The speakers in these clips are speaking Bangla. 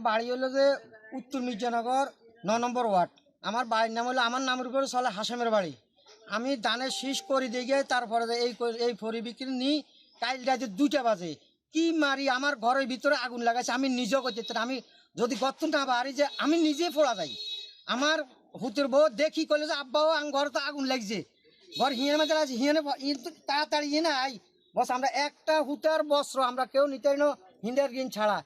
বাড়ি হলো যে উত্তর মির্জানগর ৯ নম্বর ওয়ার্ড। আমার বাড়ির নাম হলো, আমার নামের উপরে চলে হাসেমের বাড়ি। আমি ধানের শীষ করে দিয়ে তারপরে এই ফরি বিক্রি নিই। কাল রাতে 2টা বাজে কি মারি আমার ঘরের ভিতরে আগুন লাগাইছে। আমি নিজেও করতে আমি যদি গর্ত না বাড়ি যে আমি নিজে ফোড়া যাই। আমার হুতের বউ দেখি করলে যে আব্বাও ঘরে তো আগুন লাগছে, ঘর হিঁয়ে মাঝে আছে, হিঁয়ে তাড়াতাড়ি ইয়ে না আই বস। আমরা একটা হুতার বস্ত্র আমরা কেউ নিতে না হিন্দের ঋণ ছাড়া।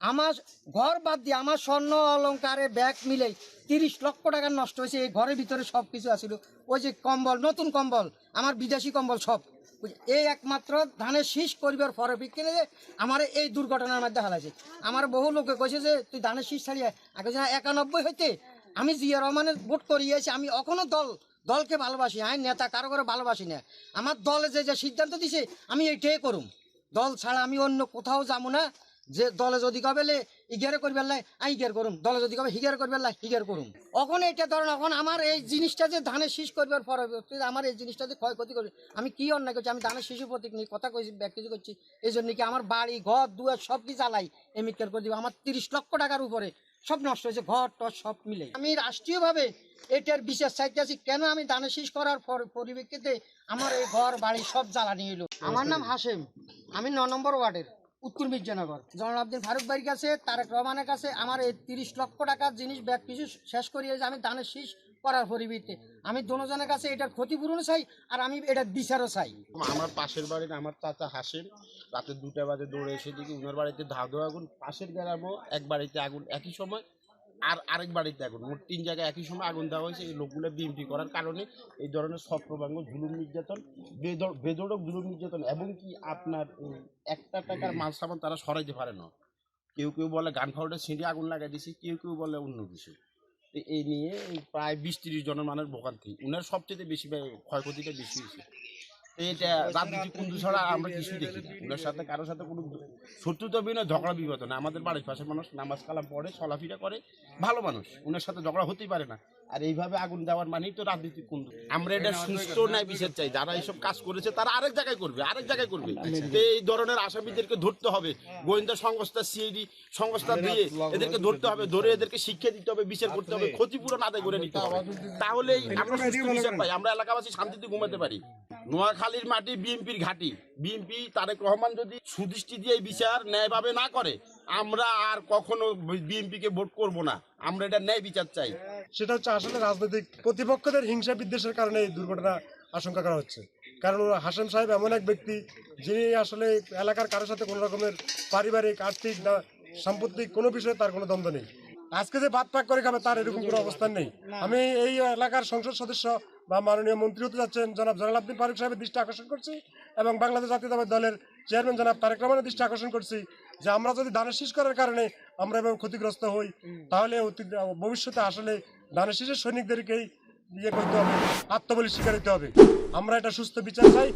আমার ঘর বাদ দিয়ে আমার স্বর্ণ অলঙ্কারে ব্যাগ মিলে 30 লক্ষ টাকা নষ্ট হয়েছে। এই ঘরের ভিতরে সব কিছু আছিল, ওই যে কম্বল, নতুন কম্বল, আমার বিদেশি কম্বল সব। এই একমাত্র ধানের শীষ করিবার পরে বিকেলে আমার এই দুর্ঘটনার মধ্যে হারাইছে। আমার বহু লোকে কইছে যে তুই ধানের শীষ ছাড়িয়ে আগে 91 হইতে আমি জিয়া রহমানের ভোট করিয়েছি। আমি এখনো দলকে ভালোবাসি, আমি নেতা কারো করে ভালোবাসি না। আমার দলে যে সিদ্ধান্ত দিছে আমি এইটাই করুম। দল ছাড়া আমি অন্য কোথাও যাবো না। যে দলে যদি কবে ইগেরে করবে আমি ইগের করুম, দলে যদি কবে হিগের করবে হিগের করুম। এখন এইটা ধরেন এখন আমার এই জিনিসটা যে ধানের শীষ করবার পরে আমার এই জিনিসটা যে ক্ষয়ক্ষতি করবে, আমি কি অন্যায় করছি? আমি ধানের শিশু প্রতীক নিয়ে কথা কইছি, কিছু করছি, এই জন্য কি আমার বাড়ি ঘর দুয়ার সব কিছু জ্বালাই এমিকের করে দিব। আমার 30 লক্ষ টাকার উপরে সব নষ্ট হয়েছে, ঘর টর সব মিলে। আমি রাষ্ট্রীয়ভাবে এটার বিশেষ চাইতে আছি, কেন আমি ধানের শীষ করার পরিপ্রেক্ষিতে আমার এই ঘর বাড়ি সব জ্বালানি হইল। আমার নাম হাসেম, আমি ৯ নম্বর ওয়ার্ডের উত্তর মির্জানগর। জনাব আব্দুল ফারুক ভাইয়ের কাছে, তারেক রহমানের কাছে আমার এই 30 লক্ষ টাকার জিনিস ব্যাগ কিছু শেষ করিয়ে যে আমি ধানের শীষ করার পরিবর্তে আমি দুজনের কাছে এটার ক্ষতিপূরণ চাই, আর আমি এটার বিচারও চাই। আমার পাশের বাড়ির আমার চাচা হাসেম রাতে 2টা বাজে দৌড়ে এসে দেখি উনার বাড়িতে ধাঁধো আগুন, পাশের গ্রামও এক বাড়িতে আগুন একই সময়, আর আরেক বাড়িতে আগুন, মোট 3 জায়গায় একই সময় আগুন দেওয়া হয়েছে। এই লোকগুলো বিএমপি করার কারণে এই ধরনের ছত্রভঙ্গ, জুলুম নির্যাতন, বেদরক জুলুম নির্যাতন, এবং কি আপনার 1 টাকার মাল সামান তারা সরাইতে পারে না। কেউ কেউ বলে গান ফাউডে ছিঁড়ে আগুন লাগাই দিয়েছে, কেউ কেউ বলে অন্য কিছু। তো এই নিয়ে প্রায় 20-30 জনের মানুষ ভোগান্তি, উনার সবচেয়ে বেশি ক্ষয়ক্ষতিটা বেশি হয়েছে। এটা রাজনীতি কুন্দু ছাড়া আমরা কিছু দেখি না। ওনার সাথে কারোর সাথে কোনো শত্রুতা বিনয়, ঝগড়া বিবাদ না। আমাদের বাড়ির পাশের মানুষ নামাজ কালাম পড়ে, চলাফেরা করে, ভালো মানুষ, ওনার সাথে ঝগড়া হতেই পারে না। আর এইভাবে আগুন দেওয়ার মানেই তো রাজনীতি কুন্দু। আমরা এটা সুস্থ ন্যায় বিচার চাই। যারা এইসব কাজ করেছে তারা আরেক জায়গায় করবে, আরেক জায়গায় করবে। এই ধরনের আসামিদেরকে ধরতে হবে, গোয়েন্দা সংস্থা, সিআইডি সংস্থা দিয়ে এদেরকে ধরতে হবে, ধরে এদেরকে শিক্ষা দিতে হবে, বিচার করতে হবে, ক্ষতিপূরণ আদায় করে নিতে হবে। তাহলেই আমরা সুস্থ বিচার পাই, আমরা এলাকাবাসী শান্তিতে ঘুমাতে পারি। নোয়াখালীর মাটি বিএনপির ঘাঁটি। বিএনপি তারেক রহমান যদি সুদৃষ্টি দিয়ে বিচার ন্যায়ভাবে না করে, আমরা আর কখনো বিএনপিকে ভোট করব না। আমরা এটা ন্যায় বিচার চাই। সেটা হচ্ছে আসলে রাজনৈতিক প্রতিপক্ষদের হিংসা বিদ্বেষের কারণে এই দুর্ঘটনা আশঙ্কা করা হচ্ছে। কারণ হাসেম সাহেব এমন এক ব্যক্তি যিনি আসলে এলাকার কারোর সাথে কোনো রকমের পারিবারিক, আর্থিক না সাম্প্রতিক কোনো বিষয়ে তার কোনো দ্বন্দ্ব নেই। আজকে যে ভাত পাক করে খাবে তার এরকম কোনো অবস্থান নেই। আমি এই এলাকার সংসদ সদস্য বা মাননীয় মন্ত্রী হতে যাচ্ছেন জনাব জালাল আব্দুল ফারুক সাহেবের দৃষ্টি আকর্ষণ করছি, এবং বাংলাদেশ জাতীয়তাবাদী দলের চেয়ারম্যান জনাব তারেক রহমানের দৃষ্টি আকর্ষণ করছি যে আমরা যদি ধানের শীষ করার কারণে আমরা এভাবে ক্ষতিগ্রস্ত হই, তাহলে ভবিষ্যতে আসলে ধানের শীষের সৈনিকদেরকেই ইয়ে করতে হবে, আত্মবলি স্বীকার দিতে হবে। আমরা এটা সুস্থ বিচার চাই।